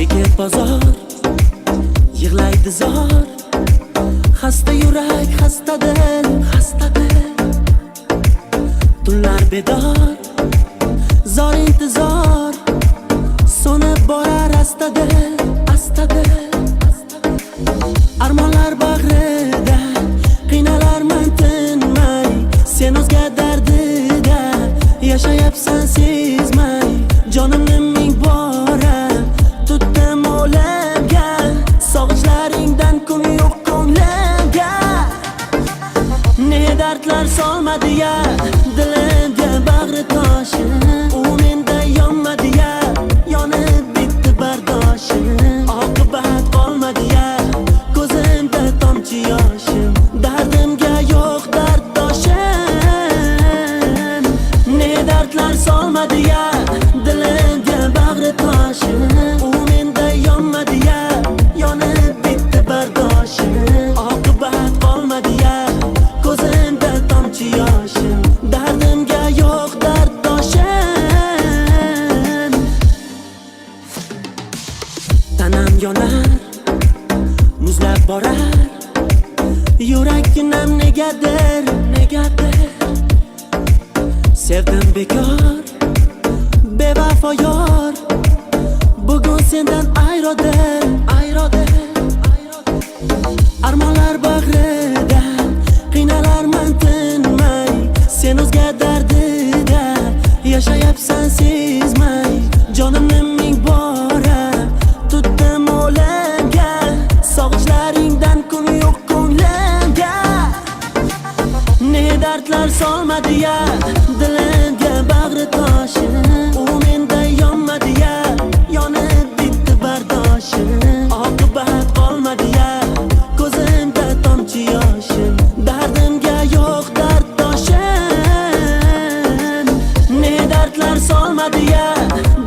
chekib bozor, yig'laydi zor. Xasta yurak, xasta dil, xasta dil. Tunlar bedor, zor intizor, so'nib borar asta dil, asta dil. Armonlar bag'rida qiynalarman tinmay, sen o'zga dardida yashayapsan sezmay. Jonimni ming bora tutdim o'limga, sog'ichlaringdan kun yo'q ko'nglimga. Ne dardlar solmadi ya dilimga bag'ri toshim, u menda yonmadi ya, yonib bitdi bardoshim. Oqibat qolmadi ya ko'zimda tomchi yoshim, dardimga yo'q darddoshim. Ne dardlar solmadi ya dilimga bag'ri toshim, u menda yonmadi ya, yonib bitdi bardoshim. Oqibat qolmadi ya ko'zimda tomchi yoshim, dardimga yo'q darddoshim. Tanam yonar, muzlab borar, yuraginam negadir, negadir. Sevdim bekor, bevafo yor, bugun sendan ayrodim, ayrodim. Armonlar bag'rida qiynalarman tinmay, sen o'zga dardida yashayapsan sezmay. Jonimni ming bora tutdim o'limga, sog'ichlaringdan kun yo'q ko'nglimga. Ne dardlar solmadi ya dilimga bag'ri toshim, u menda yonmadi ya, yonib bitdi bardoshim. Oqibat qolmadi ya ko'zimda tomchi yoshim, dardimga yo'q darddoshim. Ne dardlar solmadi ya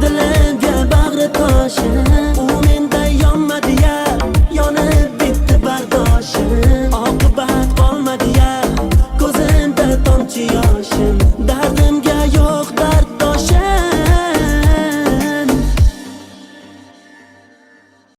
dilimga bag'ri toshim, u menda yonmadi ya, yonib bitdi bardoshim. Oqibat qolmadi ya ko'zimda tomchi yoshim, dardim